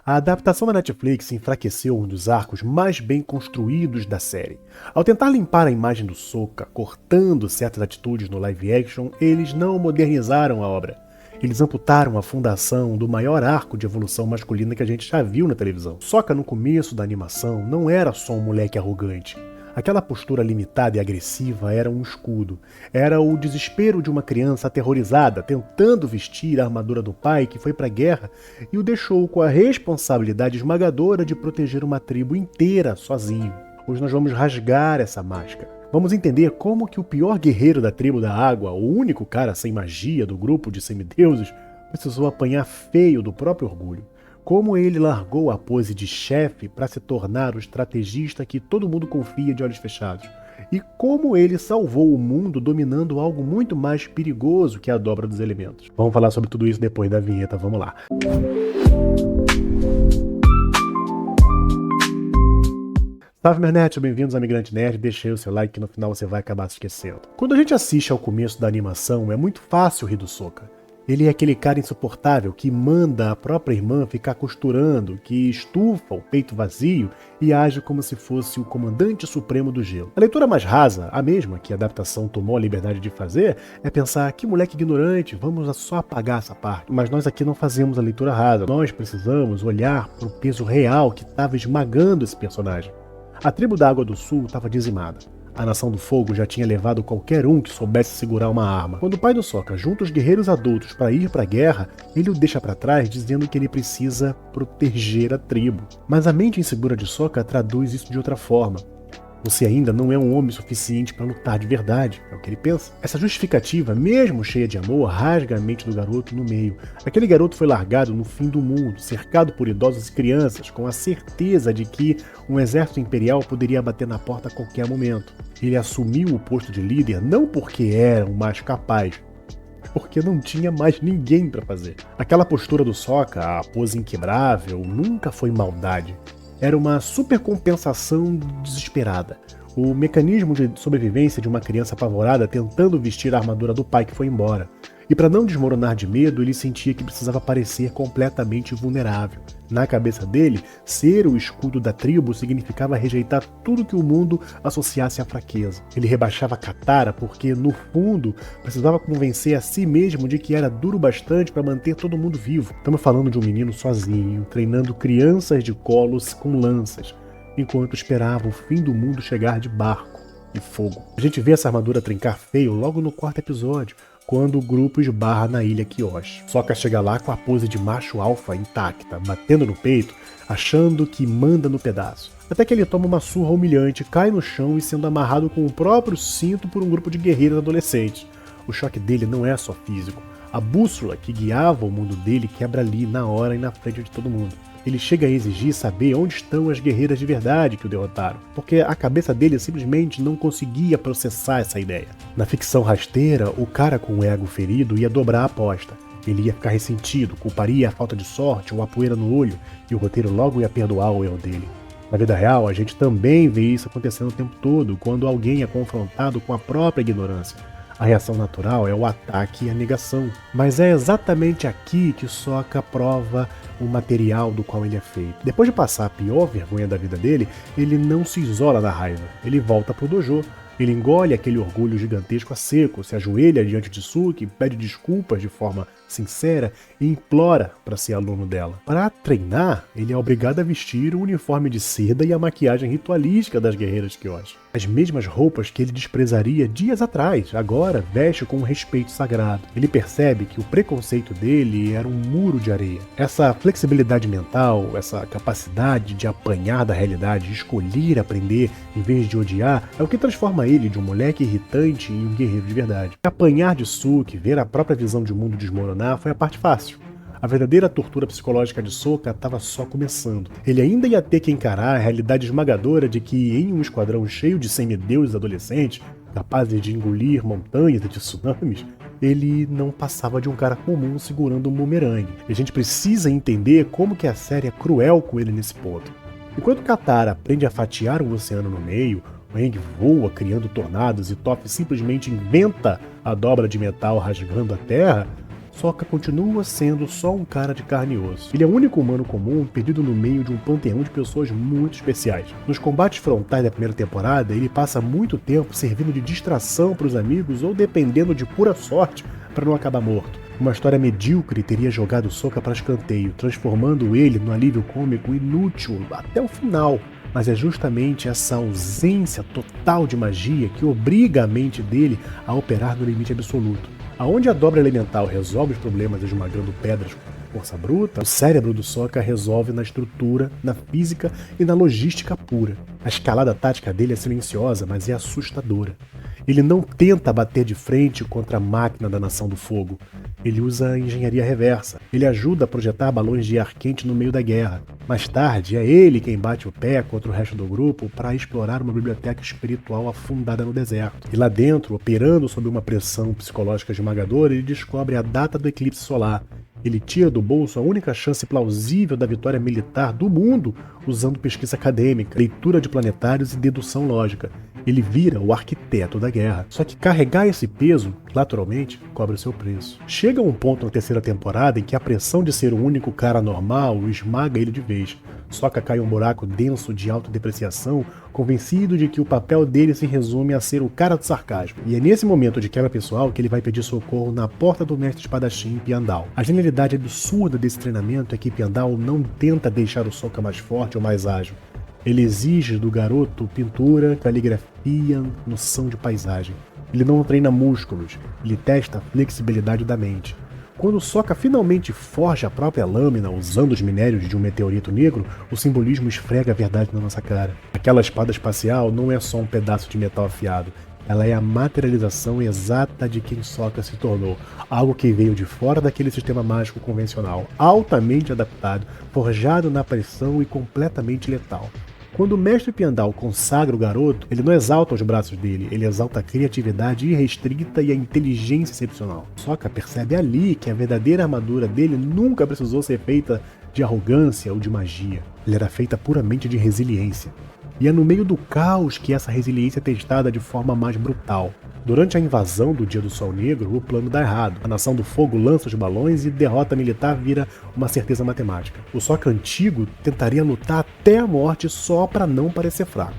A adaptação da Netflix enfraqueceu um dos arcos mais bem construídos da série. Ao tentar limpar a imagem do Sokka, cortando certas atitudes no live action, eles não modernizaram a obra. Eles amputaram a fundação do maior arco de evolução masculina que a gente já viu na televisão. Sokka, no começo da animação, não era só um moleque arrogante. Aquela postura limitada e agressiva era um escudo. Era o desespero de uma criança aterrorizada, tentando vestir a armadura do pai que foi para a guerra e o deixou com a responsabilidade esmagadora de proteger uma tribo inteira sozinho. Hoje nós vamos rasgar essa máscara. Vamos entender como que o pior guerreiro da tribo da água, o único cara sem magia do grupo de semideuses, precisou apanhar feio do próprio orgulho. Como ele largou a pose de chefe para se tornar o estrategista que todo mundo confia de olhos fechados. E como ele salvou o mundo dominando algo muito mais perigoso que a dobra dos elementos. Vamos falar sobre tudo isso depois da vinheta, vamos lá. Salve, meu nerd, bem-vindos ao Migrante Nerd. Deixa aí o seu like que no final você vai acabar se esquecendo. Quando a gente assiste ao começo da animação, é muito fácil rir do Sokka. Ele é aquele cara insuportável que manda a própria irmã ficar costurando, que estufa o peito vazio e age como se fosse o comandante supremo do gelo. A leitura mais rasa, a mesma que a adaptação tomou a liberdade de fazer, é pensar que moleque ignorante, vamos só apagar essa parte. Mas nós aqui não fazemos a leitura rasa, nós precisamos olhar para o peso real que estava esmagando esse personagem. A tribo da Água do Sul estava dizimada. A Nação do Fogo já tinha levado qualquer um que soubesse segurar uma arma. Quando o pai do Sokka junta os guerreiros adultos para ir para a guerra, ele o deixa para trás dizendo que ele precisa proteger a tribo. Mas a mente insegura de Sokka traduz isso de outra forma. Você ainda não é um homem suficiente para lutar de verdade, é o que ele pensa. Essa justificativa, mesmo cheia de amor, rasga a mente do garoto no meio. Aquele garoto foi largado no fim do mundo, cercado por idosos e crianças, com a certeza de que um exército imperial poderia bater na porta a qualquer momento. Ele assumiu o posto de líder não porque era o mais capaz, porque não tinha mais ninguém para fazer. Aquela postura do Sokka, a pose inquebrável, nunca foi maldade. Era uma supercompensação desesperada. O mecanismo de sobrevivência de uma criança apavorada tentando vestir a armadura do pai que foi embora. E para não desmoronar de medo, ele sentia que precisava parecer completamente vulnerável. Na cabeça dele, ser o escudo da tribo significava rejeitar tudo que o mundo associasse à fraqueza. Ele rebaixava Katara porque, no fundo, precisava convencer a si mesmo de que era duro bastante para manter todo mundo vivo. Estamos falando de um menino sozinho, treinando crianças de colos com lanças, enquanto esperava o fim do mundo chegar de barco e fogo. A gente vê essa armadura trincar feio logo no quarto episódio, quando o grupo esbarra na ilha Kyoshi. Sokka chega lá com a pose de macho alfa intacta, batendo no peito, achando que manda no pedaço. Até que ele toma uma surra humilhante, cai no chão e sendo amarrado com o próprio cinto por um grupo de guerreiros adolescentes. O choque dele não é só físico. A bússola que guiava o mundo dele quebra ali, na hora e na frente de todo mundo. Ele chega a exigir saber onde estão as guerreiras de verdade que o derrotaram, porque a cabeça dele simplesmente não conseguia processar essa ideia. Na ficção rasteira, o cara com o ego ferido ia dobrar a aposta. Ele ia ficar ressentido, culparia a falta de sorte ou a poeira no olho, e o roteiro logo ia perdoar o erro dele. Na vida real, a gente também vê isso acontecendo o tempo todo, quando alguém é confrontado com a própria ignorância. A reação natural é o ataque e a negação. Mas é exatamente aqui que Sokka prova o material do qual ele é feito. Depois de passar a pior vergonha da vida dele, ele não se isola da raiva. Ele volta pro dojo. Ele engole aquele orgulho gigantesco a seco, se ajoelha diante de Suki, pede desculpas de forma sincera e implora para ser aluno dela. Para treinar, ele é obrigado a vestir o uniforme de seda e a maquiagem ritualística das guerreiras Kyoshi. As mesmas roupas que ele desprezaria dias atrás, agora veste com um respeito sagrado. Ele percebe que o preconceito dele era um muro de areia. Essa flexibilidade mental, essa capacidade de apanhar da realidade, de escolher aprender em vez de odiar, é o que transforma ele de um moleque irritante em um guerreiro de verdade. Apanhar de Suki, ver a própria visão de mundo desmoronar, foi a parte fácil. A verdadeira tortura psicológica de Sokka estava só começando. Ele ainda ia ter que encarar a realidade esmagadora de que, em um esquadrão cheio de semideuses adolescentes, capazes de engolir montanhas e tsunamis, ele não passava de um cara comum segurando um bumerangue. E a gente precisa entender como que a série é cruel com ele nesse ponto. Enquanto Katara aprende a fatiar o oceano no meio, Aang voa criando tornados e Toph simplesmente inventa a dobra de metal rasgando a terra, Sokka continua sendo só um cara de carne e osso. Ele é o único humano comum perdido no meio de um panteão de pessoas muito especiais. Nos combates frontais da primeira temporada, ele passa muito tempo servindo de distração para os amigos ou dependendo de pura sorte para não acabar morto. Uma história medíocre teria jogado Sokka para escanteio, transformando ele num alívio cômico inútil até o final. Mas é justamente essa ausência total de magia que obriga a mente dele a operar no limite absoluto. Aonde a dobra elemental resolve os problemas esmagando pedras com força bruta, o cérebro do Sokka resolve na estrutura, na física e na logística pura. A escalada tática dele é silenciosa, mas é assustadora. Ele não tenta bater de frente contra a máquina da Nação do Fogo. Ele usa a engenharia reversa. Ele ajuda a projetar balões de ar quente no meio da guerra. Mais tarde, é ele quem bate o pé contra o resto do grupo para explorar uma biblioteca espiritual afundada no deserto. E lá dentro, operando sob uma pressão psicológica esmagadora, ele descobre a data do eclipse solar. Ele tira do bolso a única chance plausível da vitória militar do mundo usando pesquisa acadêmica, leitura de planetários e dedução lógica. Ele vira o arquiteto da guerra. Só que carregar esse peso, naturalmente, cobra o seu preço. Chega um ponto na terceira temporada em que a pressão de ser o único cara normal esmaga ele de vez. Sokka cai em um buraco denso de autodepreciação, convencido de que o papel dele se resume a ser o cara do sarcasmo. E é nesse momento de quebra pessoal que ele vai pedir socorro na porta do mestre espadachim Piandao. A genialidade absurda desse treinamento é que Piandao não tenta deixar o Sokka mais forte ou mais ágil. Ele exige do garoto pintura, caligrafia, noção de paisagem. Ele não treina músculos, ele testa a flexibilidade da mente. Quando Sokka finalmente forja a própria lâmina usando os minérios de um meteorito negro, o simbolismo esfrega a verdade na nossa cara. Aquela espada espacial não é só um pedaço de metal afiado, ela é a materialização exata de quem Sokka se tornou, algo que veio de fora daquele sistema mágico convencional, altamente adaptado, forjado na pressão e completamente letal. Quando o mestre Piandao consagra o garoto, ele não exalta os braços dele, ele exalta a criatividade irrestrita e a inteligência excepcional. Sokka percebe ali que a verdadeira armadura dele nunca precisou ser feita de arrogância ou de magia. Ela era feita puramente de resiliência. E é no meio do caos que essa resiliência é testada de forma mais brutal. Durante a invasão do Dia do Sol Negro, o plano dá errado. A Nação do Fogo lança os balões e derrota militar vira uma certeza matemática. O Sokka antigo tentaria lutar até a morte só para não parecer fraco.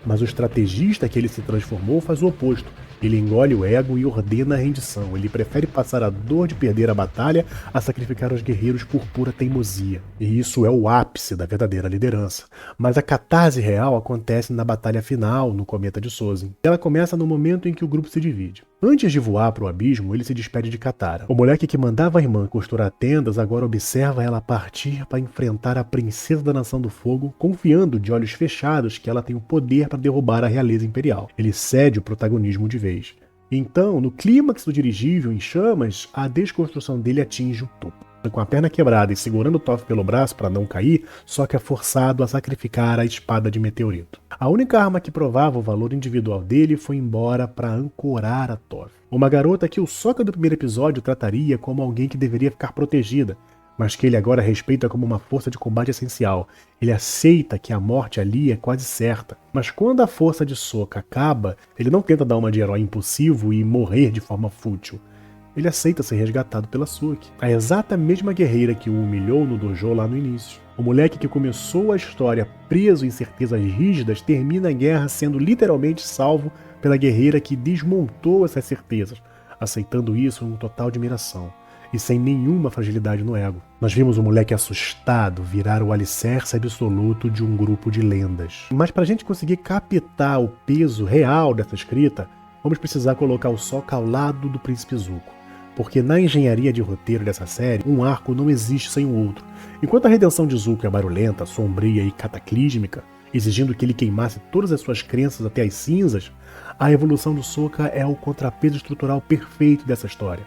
Mas o estrategista que ele se transformou faz o oposto. Ele engole o ego e ordena a rendição. Ele prefere passar a dor de perder a batalha a sacrificar os guerreiros por pura teimosia. E isso é o ápice da verdadeira liderança. Mas a catarse real acontece na batalha final, no cometa de Sozin. Ela começa no momento em que o grupo se divide. Antes de voar para o abismo, ele se despede de Katara. O moleque que mandava a irmã costurar tendas agora observa ela partir para enfrentar a princesa da Nação do Fogo, confiando de olhos fechados que ela tem o poder para derrubar a realeza imperial. Ele cede o protagonismo de vez. Então, no clímax do dirigível em chamas, a desconstrução dele atinge o topo. Com a perna quebrada e segurando o Toph pelo braço para não cair, Sokka é forçado a sacrificar a espada de meteorito. A única arma que provava o valor individual dele foi embora para ancorar a Toph. Uma garota que o Sokka do primeiro episódio trataria como alguém que deveria ficar protegida, mas que ele agora respeita como uma força de combate essencial. Ele aceita que a morte ali é quase certa. Mas quando a força de Sokka acaba, ele não tenta dar uma de herói impulsivo e morrer de forma fútil. Ele aceita ser resgatado pela Suki, a exata mesma guerreira que o humilhou no dojo lá no início. O moleque que começou a história preso em certezas rígidas termina a guerra sendo literalmente salvo pela guerreira que desmontou essas certezas, aceitando isso com total admiração e sem nenhuma fragilidade no ego. Nós vimos o moleque assustado virar o alicerce absoluto de um grupo de lendas. Mas para a gente conseguir captar o peso real dessa escrita, vamos precisar colocar o Sokka ao lado do Príncipe Zuko. Porque na engenharia de roteiro dessa série, um arco não existe sem o outro. Enquanto a redenção de Zuko é barulhenta, sombria e cataclísmica, exigindo que ele queimasse todas as suas crenças até as cinzas, a evolução do Sokka é o contrapeso estrutural perfeito dessa história.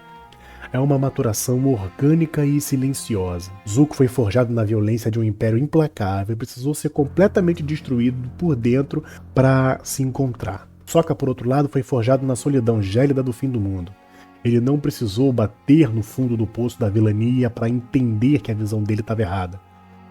É uma maturação orgânica e silenciosa. Zuko foi forjado na violência de um império implacável e precisou ser completamente destruído por dentro para se encontrar. Sokka, por outro lado, foi forjado na solidão gélida do fim do mundo. Ele não precisou bater no fundo do poço da vilania para entender que a visão dele estava errada.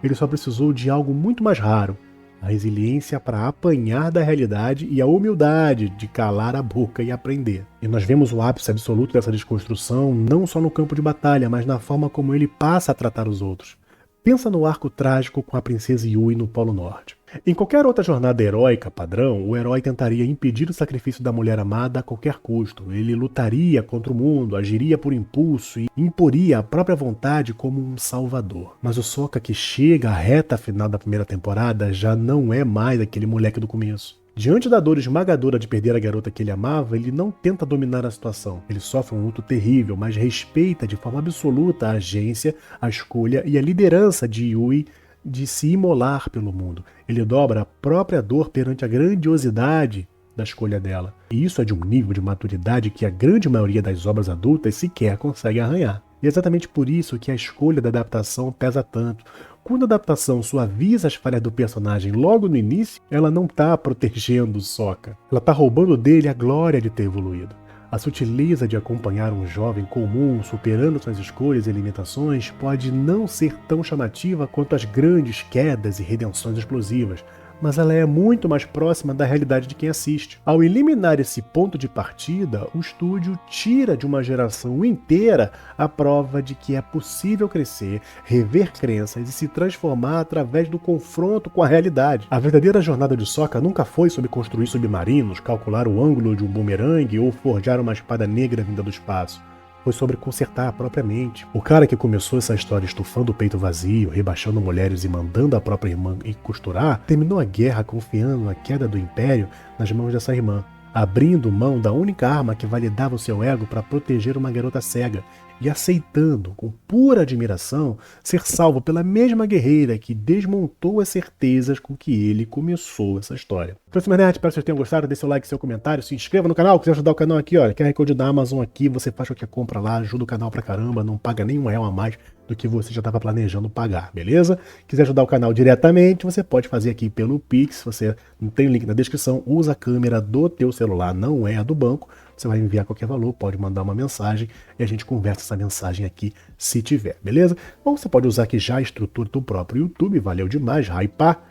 Ele só precisou de algo muito mais raro, a resiliência para apanhar da realidade e a humildade de calar a boca e aprender. E nós vemos o ápice absoluto dessa desconstrução não só no campo de batalha, mas na forma como ele passa a tratar os outros. Pensa no arco trágico com a princesa Yui no Polo Norte. Em qualquer outra jornada heróica padrão, o herói tentaria impedir o sacrifício da mulher amada a qualquer custo. Ele lutaria contra o mundo, agiria por impulso e imporia a própria vontade como um salvador. Mas o Sokka que chega à reta final da primeira temporada já não é mais aquele moleque do começo. Diante da dor esmagadora de perder a garota que ele amava, ele não tenta dominar a situação. Ele sofre um luto terrível, mas respeita de forma absoluta a agência, a escolha e a liderança de Yui de se imolar pelo mundo. Ele dobra a própria dor perante a grandiosidade da escolha dela. E isso é de um nível de maturidade que a grande maioria das obras adultas sequer consegue arranhar. E é exatamente por isso que a escolha da adaptação pesa tanto. Quando a adaptação suaviza as falhas do personagem logo no início, ela não está protegendo o Sokka. Ela está roubando dele a glória de ter evoluído. A sutileza de acompanhar um jovem comum superando suas escolhas e limitações pode não ser tão chamativa quanto as grandes quedas e redenções explosivas, mas ela é muito mais próxima da realidade de quem assiste. Ao eliminar esse ponto de partida, o estúdio tira de uma geração inteira a prova de que é possível crescer, rever crenças e se transformar através do confronto com a realidade. A verdadeira jornada de Sokka nunca foi sobre construir submarinos, calcular o ângulo de um bumerangue ou forjar uma espada negra vinda do espaço. Foi sobre consertar a própria mente. O cara que começou essa história estufando o peito vazio, rebaixando mulheres e mandando a própria irmã ir costurar, terminou a guerra confiando a queda do Império nas mãos dessa irmã, abrindo mão da única arma que validava o seu ego para proteger uma garota cega e aceitando, com pura admiração, ser salvo pela mesma guerreira que desmontou as certezas com que ele começou essa história. Então, Nerd, espero que vocês tenham gostado, deixe seu like, seu comentário, se inscreva no canal, quiser ajudar o canal aqui, olha, QR Code da Amazon aqui, você faz qualquer compra lá, ajuda o canal pra caramba, não paga nem R$1 a mais do que você já estava planejando pagar, beleza? Quiser ajudar o canal diretamente, você pode fazer aqui pelo Pix, você não tem link na descrição, usa a câmera do teu celular, não é a do banco, você vai enviar qualquer valor, pode mandar uma mensagem e a gente conversa essa mensagem aqui se tiver, beleza? Ou você pode usar aqui já a estrutura do próprio YouTube, valeu demais, hypar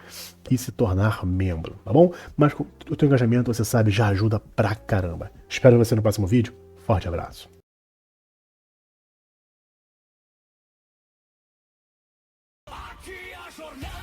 e se tornar membro, tá bom? Mas o teu engajamento, você sabe, já ajuda pra caramba. Espero você no próximo vídeo, forte abraço. Aqui a jornada.